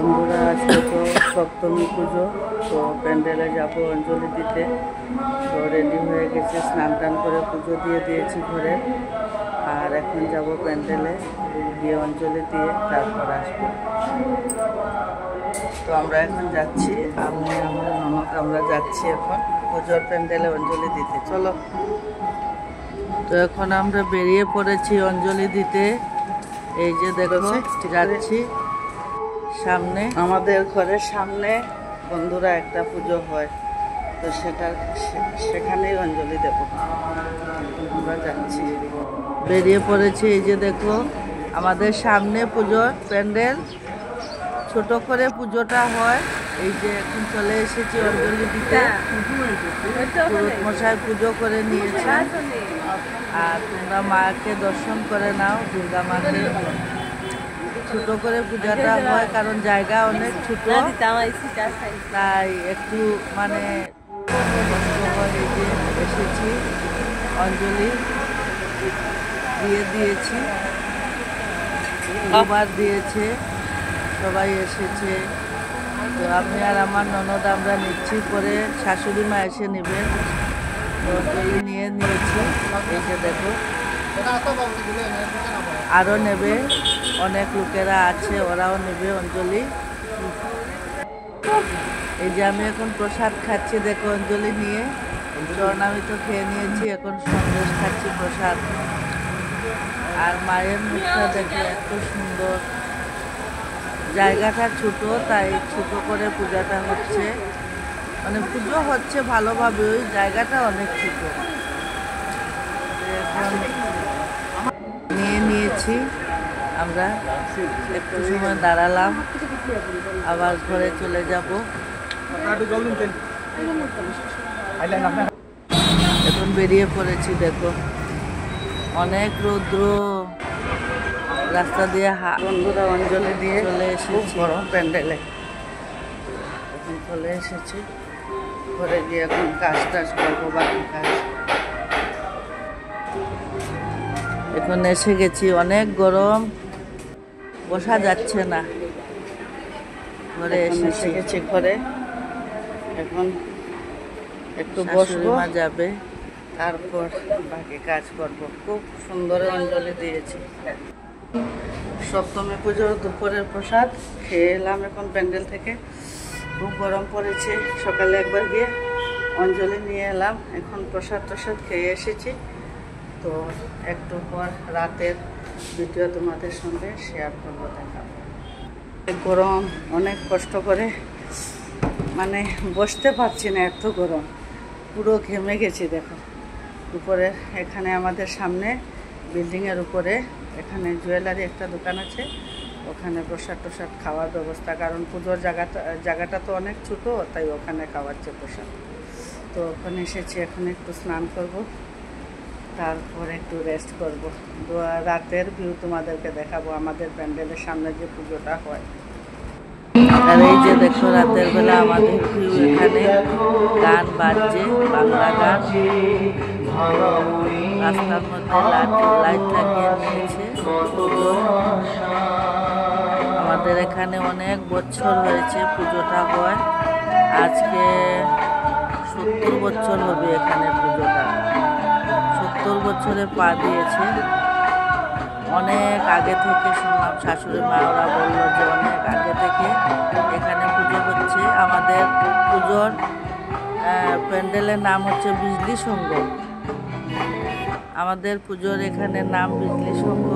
বন্ধুরা আজকে তো সপ্তমী পুজো, তো প্যান্ডেলে যাবো অঞ্জলি দিতে। তো রেডি হয়ে গেছে, স্নান টান করে পুজো দিয়ে দিয়েছি ঘরে। আর এখন যাব প্যান্ডেলে গিয়ে অঞ্জলি দিয়ে তারপর আসবো। তো আমরা এখন যাচ্ছি, আমি আমার ননদ আমরা যাচ্ছি এখন পুজোর প্যান্ডেলে অঞ্জলি দিতে। চলো। তো এখন আমরা বেরিয়ে পড়েছি অঞ্জলি দিতে। এই যে দেখো যাচ্ছি, সামনে আমাদের ঘরের সামনে বন্ধুরা একটা পুজো হয়, তো সেখানেই অঞ্জলি দেব। আমরা যাচ্ছি, বেরিয়ে পড়েছি। এই যে দেখো আমাদের সামনে পুজোর প্যান্ডেল, ছোট করে পুজোটা হয়। এই যে এখন চলে এসেছি অঞ্জলি দিতে। পুরোহিত মশাই পুজো করে নিয়েছে, আর তোমরা মাকে দর্শন করে নাও, দুর্গা মাকে। ছোট করে পূজাটা হয় কারণ জায়গা অনেক ছোট, তাই একটু মানে এই যে এসেছি, অঞ্জলি দিয়ে দিয়েছি, খাবার দিয়েছে, সবাই এসেছে। তো আমি আর আমার ননদ আমরা নিচ্ছি, পরে শাশুড়ি মা এসে নেবেন। তো অঞ্জলি নিয়ে নিয়েছি। এই যে দেখো আরও নেবে, অনেক লোকেরা আছে, ওরাও নেবে অঞ্জলি। এই যে আমি এখন প্রসাদ খাচ্ছি, দেখো অঞ্জলি নিয়ে আমি তো খেয়ে নিয়েছি, এখন সন্দেশ খাচ্ছি প্রসাদ। আর মায়ের মুখটা দেখে এত সুন্দর। জায়গাটা ছোট, তাই ছোট করে পূজাটা হচ্ছে, মানে পুজো হচ্ছে ভালোভাবে, ওই জায়গাটা অনেক ছোট। এখন নিয়ে নিয়েছি আমরা, একটু সময় দাঁড়ালাম, আবার ঘরে চলে যাব। এখন বেরিয়ে পড়েছি, দেখো অনেক রৌদ্র, রাস্তা দিয়ে বন্ধুরা অঞ্জলি দিয়ে চলে এসেছি গরম প্যান্ডেলে। এখন চলে এসেছি ঘরে গিয়ে এখন কাজ টাজ করবো, বাকি কাজ। এখন এসে গেছি, অনেক গরম, বসা যাচ্ছে না। ঘরে এসে গেছি ঘরে, এখন একটু বসবো, যাবে, তারপর বাকি কাজ করব। খুব সুন্দর অঞ্জলি দিয়েছি। সপ্তমী পুজোর দুপুরের প্রসাদ খেয়ে এলাম এখন প্যান্ডেল থেকে। খুব গরম পড়েছে, সকালে একবার গিয়ে অঞ্জলি নিয়ে এলাম, এখন প্রসাদ খেয়ে এসেছি। তো একটু পর রাতের ভিডিও তোমাদের সঙ্গে শেয়ার করবো, দেখাবো। গরম, অনেক কষ্ট করে মানে বসতে পারছি না, এত গরম, পুরো ঘেমে গেছি। দেখো উপরে এখানে আমাদের সামনে বিল্ডিংয়ের উপরে এখানে জুয়েলারি একটা দোকান আছে, ওখানে প্রসাদ খাওয়ার ব্যবস্থা, কারণ পুজোর জায়গাটা তো অনেক ছোটো, তাই ওখানে খাওয়াচ্ছে প্রসাদ। তো ওখানে এসেছি, এখন একটু স্নান করব, তারপর একটু রেস্ট করব। রাতের ভিউ তোমাদেরকে দেখাবো, আমাদের প্যান্ডেলের সামনে যে পুজোটা হয়। আর এই যে দেখো রাতের বেলা আমাদের ভিউ, এখানে গান বাজছে, বাংলা গান। রাস্তার মধ্যে লাইট লাগিয়ে নিয়েছে। আমাদের এখানে অনেক বছর হয়েছে পুজোটা হয়, আজকে 70 বছর হবে এখানে পুজোটা। 70 বছরে পা দিয়েছে। অনেক আগে থেকে শুনলাম, শাশুড়ি মা ওরা বললো যে অনেক আগে থেকে এখানে পুজো হচ্ছে। আমাদের পুজোর প্যান্ডেলের নাম হচ্ছে বিজলি সংঘ। আমাদের পুজোর এখানে নাম বিজলি সংঘ।